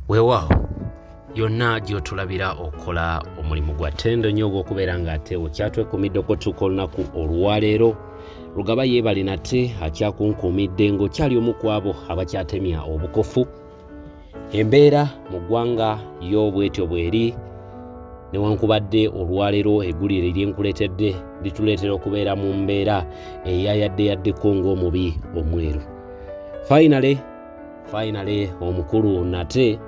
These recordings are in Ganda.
Weewaawo yonna gy'otulabira okola omulimu gwa ttendo nnyo ogw'okubeera ng'ate okyatwekuumiddeko tuuka olunaku olwaleero. Lugaba yeebale nate akyakunkuumidde ng'okyali omu ku abo abakyatemya obukofu. Embeera mu ggwanga y'obwetyo bweri newankubadde olwaleero eggulire lyenkuleetedde lituleetera okubeera mu mbeera eyayaddeyaddeko ng'omubi omweru. Finally omukulu nate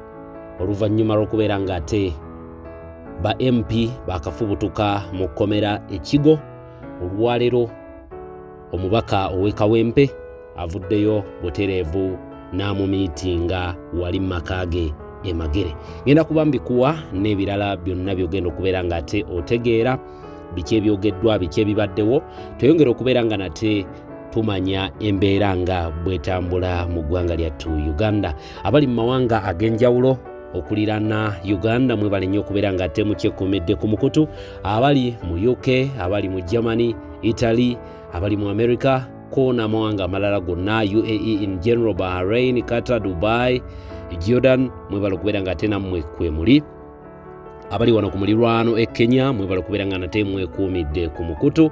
oluvannyuma lw'okubeera ng'ate ba MP bakafubutuka mu kkomera Ekigo olwaleero omubaka ow'Ekawempe avuddeyo butereevu n'amumiitinga wali maka ge e Magere. Ngenda kuba mbikuwa n'ebirala byonna by'ogenda okubeera ng'ate otegeera biki ebyogeddwa biki ebibaddewo tweyongera okubeera nga nate tumanya embeera nga bwetambula mu ggwanga lyattu Uganda. Abali mu mawanga ag'enjawulo okuliraana Uganda mwebale nnyo okubeera ng'ate mukyekuumidde ku mukutu. Abali mu UK, abali mu Germany, Italy, abali mu America ko n'amawanga amalala gonna, UAE in general, Bahrain, Qatar, Dubai, Jordan, mwebale okubeera ng'ate nammwe kwe muli. Abali wano ku mulirwano e Kenya mwebale okubeera nga nate mwekuumidde ku mukutu.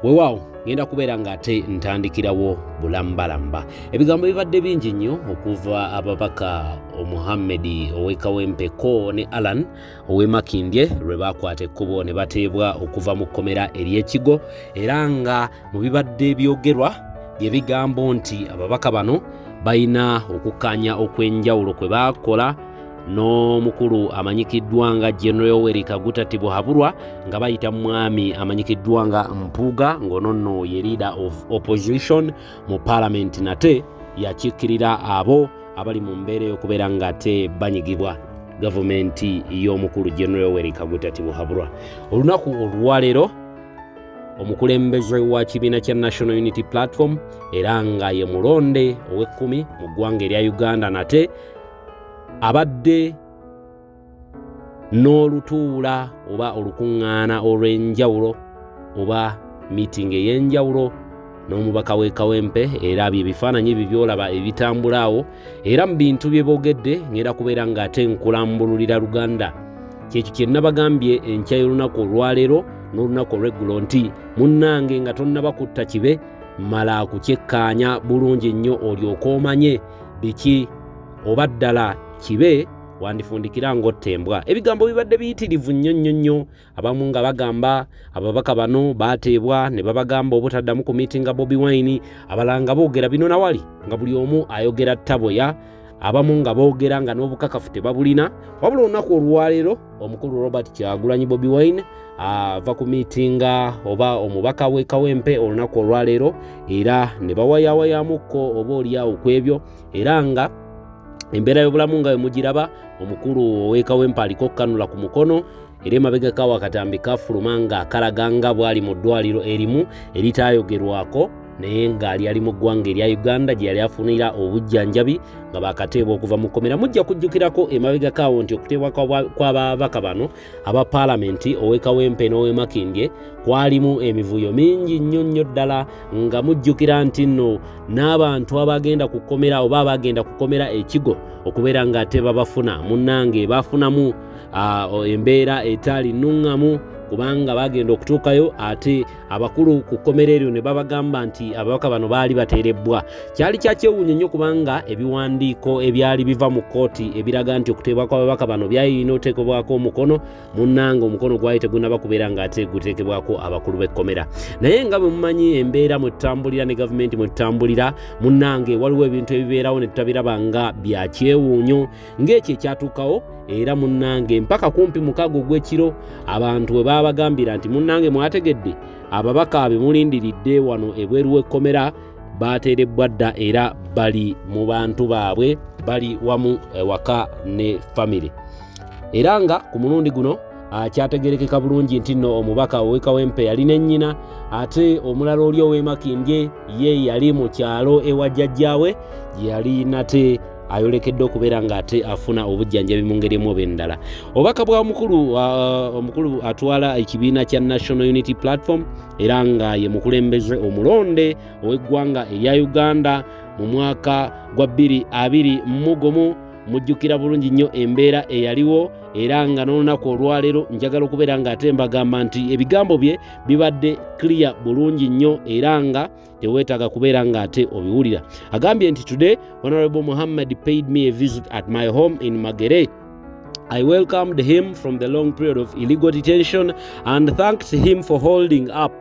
Weewaawo ngenda kubeera ng'ate ntandikirawo bulambalamba. Ebigambo bibadde bingi nnyo okuva ababaka Muhammed ow'Ekawempe ko ne Alan ow'Emakindye lwe baakwata ekkubo ne bateebwa okuva mu kkomera ery'Ekigo, era nga mu bibadde byogerwa bye bigambo nti ababaka bano balina okukkaanya okw'enjawulo kwe baakola n'omukulu amanyikiddwa nga General Yoweri Kaguta Tibuhaburwa nga bayita mwami amanyikiddwa nga Mpuuga ng'onono ye leader of opposition mu parliament nate yakikkirira abo abali mu mbeera y'okubeera ng'ate banyigibwa gavumenti y'omukulu General Yoweri Kaguta Tibuhaburwa. Olunaku olwaleero omukulembeze wa kibiina kya National Unity Platform era nga ye mulonde ow'ekkumi mu ggwanga erya Uganda nate abadde n'olutuula oba olukuŋŋaana olw'enjawulo oba meeting ey'enjawulo n'omubaka w'Ekawempe, era bye bifaananyi by'olaba ebitambula awo, era mu bintu bye boogedde ngenda kubeera ng'ate nkulambululira Luganda. Kyekyo kye nabagambye enkya y'olunaku olwaleero n'olunaku olw'eggulo nti munnange nga tonnaba kutta kibe mala kukyekkaanya bulungi nnyo olyoke omanye biki oba ddala kibe wandifundikira ng'ottembwa. Ebigambo bibadde biyitirivu nnyo abamu nga bagamba ababaka bano baateebwa ne babagamba obutaddamu ku miitinga Bobi Wine, abalanga boogera bino nawali nga buli omu ayogera ttaboya, abamu nga boogera nga n'obukakafu tebabulina. Wabula olunaku olwaleero omukulu Robert Kyagulanyi Bobi Wine ava ku miitinga oba omubaka w'Ekawempe olunaku olwaleero era ne bawayawayamukko oba oliawo kwebyo, era nga embeera y'obulamu nga bwemugiraba omukulu ow'Ekawempe aliko okkanula ku mukono era emabegaka wakatambi kafuluma nga kalaganga bwali mu ddwaliro erimu eritaayogerwako naye ng'ali ali mu ggwanga erya Uganda gye yali afunira obujjanjabi nga bakateebwa okuva mu kkomera. Mujja kujjukirako emabegaka awo nti okuteebwa kw'ababaka bano aba paalamenti ow'Ekawempe n'ow'Emakindye kwalimu emivuyo mingi nnyo ddala, nga mujjukira nti nno n'abantu abagenda ku kkomera oba abagenda ku kkomera Ekigo okubeera ng'ate babafuna munnange bafunamu embeera etaali nnuŋŋamu kubanga bagenda okutuukayo ate abakulu ku kkomera eryo ne babagamba nti ababaka bano baali bateerebbwa. Kyali kyakyewuunya nnyo kubanga ebiwandiiko ebyali biva mu kkooti ebiraga nti okuteebwa kw'ababaka bano byalina oteekebwako omukono, munnanga omukono gwali tegunnaba kubeera ng'ate guteekebwako abakulu b'ekkomera. Naye nga bwe mumanyi embeera mwe tutambulira ne gavumenti mwe tutambulira, munnange waliwo ebintu ebibeerawo ne tutabiraba nga bya kyewuunyo ng'ekyo ekyatuukawo, era munnange mpaka kumpi mukago gw'ekiro abantu bwe babagambira nti munnange mwategedde ababaka be mulindiridde wano ebweru w'ekkomera baateerebbwa dda era bali mu bantu baabwe, bali wamu ewaka ne famire. Era nga ku mulundi guno kyategerekeka bulungi nti nno omubaka ow'Ekawempe yali ne nnyina, ate omulala oli ow'Emakindye ye yali mu kyalo ewa jjajjaawe gye yali nate ayolekedde okubeera ng'ate afuna obujjanjabi mu ngeri emu oba endala. Obubaka bwa omukulu atwala ekibiina kya National Unity Platform era nga ye mukulembeze omulonde ow'eggwanga erya Uganda mu mwaka gwa 2021 mujjukira bulungi nnyo embeera eyaliwo era nga n'olunaku olwaleero njagala okubeera nga ate mbagamba nti ebigambo bye bibadde clear bulungi nnyo era nga teweetaaga kubeera nga ate obiwulira. Agambye nti today Honorable Muhammad paid me a visit at my home in Magere. I welcomed him from the long period of illegal detention and thanked him for holding up.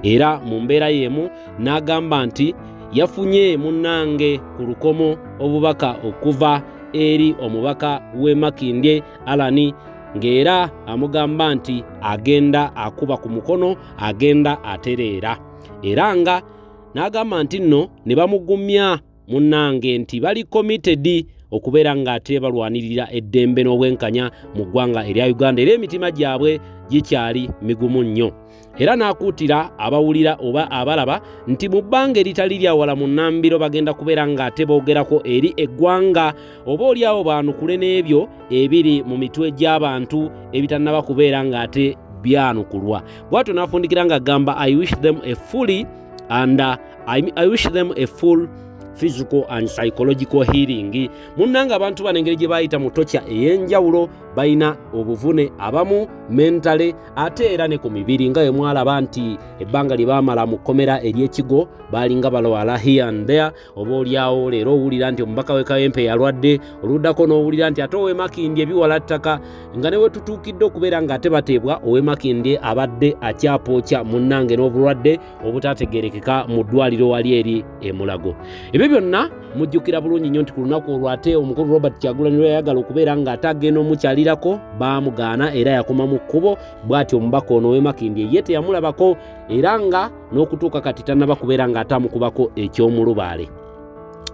Era mu mbeera yemu n'agamba nti yafunye munnange ku lukomo obubaka okuva eri omubaka w'e Makindye Alani ng'era amugamba nti agenda akuba ku mukono agenda atereera. Era nga n'agamba nti nno ne bamugumya munnange nti bali committed okubeera nga ate balwanirira eddembe n'obwenkanya mu ggwanga erya Uganda era emitima gyabwe gikyali migumu nnyo. Era n'akuutira abawulira oba abalaba nti mu bbanga eritali lyawala mu nnambiro bagenda kubeera nga ate boogerako eri eggwanga oba oliawo baanukule n'ebyo ebiri mu mitwe gy'abantu ebitannaba kubeera nga ate byanukulwa. Bw'atyo n'afundikira ng'agamba I wish them a full physical and psychological healing. Munnanga abantu bano engeri gye bayita mu tokya ey'enjawulo balina obuvune abamu mentale ate era ne ku mibiri nga bwe mwalaba nti ebbanga lye baamala mu kkomera ery'ekigo baalinga balwala here and there. Oba oliawo leero owulira nti omubaka w'e Kawempe yalwadde, oluddako n'owulira nti ate ow'e Makindye biwala ttaka nga ne we tutuukidde okubeera nga ate bateebwa ow'e Makindye abadde akyapookya munnange n'obulwadde obutategerekeka mu ddwaliro wali eri e Mulago. Ebyo byonna mujjukira bulungi nnyo nti ku lunaku olwo ate omukulu Robert Kyagulanyi lwe yayagala okubeera nga ate agenda omukyalirako baamugaana era yakoma mu kkubo. Bw'atyo omubaka ono ow'e Makindye ye teyamulabako era nga n'okutuuka kati tannaba kubeera nga atamukubako eky'omulubaale.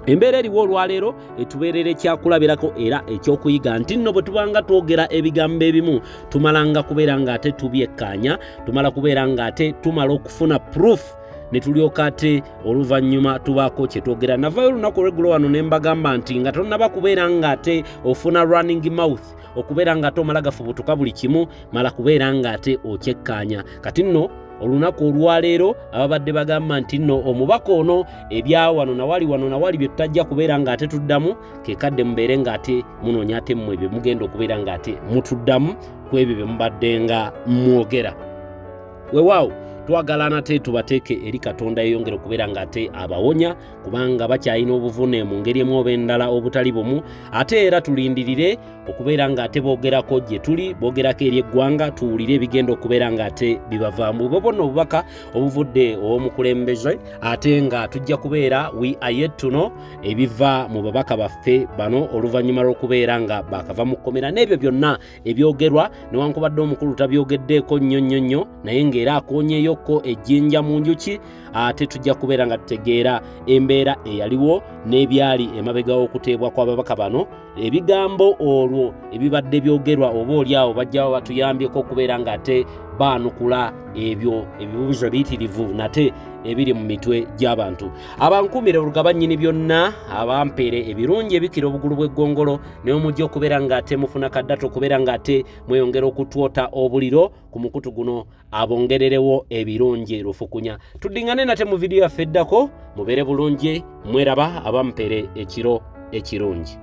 Embeera eriwo olwaleero etubeerera ekyakulabirako era ekyokuyiga nti nno bwe tubanga twogera ebigambo ebimu tumalanga kubeera nga ate tubyekkaanya, tumala kubeera nga ate tumala okufuna proof ne tulyoka ate oluvannyuma tubaako kye twogera. Navayo olunaku olw'eggulo wano ne mbagamba nti nga tonnaba kubeera nga ate ofuna running mouth okubeera nga ate omala gafubutuka buli kimu mala kubeera nga ate okyekkaanya. Kati nno olunaku olwaleero ababadde bagamba nti nno omubaka ono ebyawano nawali bye tutajja kubeera nga ate tuddamu kekadde mubeere nga ate munoonya ate mmwe bye mugenda okubeera nga ate mutuddamu ku ebyo bye mubadde nga mwogera. Weewaawo twagala nate tubateeke eri Katonda yeyongera okubeera nga ate abawonya kubanga bakyalina obuvune mu ngeri emu oba endala obutali bumu. Ate era tulindirire okubeera nga ate boogerako gye tuli, boogerako eri eggwanga, tuwulire ebigenda okubeera nga ate bibavaamu. Bwe bonna obubaka obuvudde ow'omukulembeze ate nga tujja kubeera we are yet to know ebiva mu babaka baffe bano oluvannyuma lw'okubeera nga bakava mu kkomera. N'ebyo byonna ebyogerwa newankubadde omukulu tabyogeddeeko nnyo naye ng'era akoonyeyo ko ejjinja mu njuki ate tujja kubeera nga tutegeera embeera eyaliwo n'ebyali emabega w'okuteebwa kw'ababaka bano. Ebigambo olwo ebibadde byogerwa oba oliawo bajjawo batuyambyeko okubeera nga ate baanukula ebyo ebibuuzo biyitirivu nate ebiri mu mitwe gy'abantu. Abankumire olugabannyini byonna abampeere ebirungi ebikira obugulu bw'eggongolo ne mujja okubeera nga ate mufuna kaddata okubeera nga ate mweyongera okutwota obuliro ku mukutu guno abongererewo ebirungi lufukunya. Tuddingane nate mu vidiyo yaffe eddako mubeere bulungi mweraba abampeere ekiro ekirungi.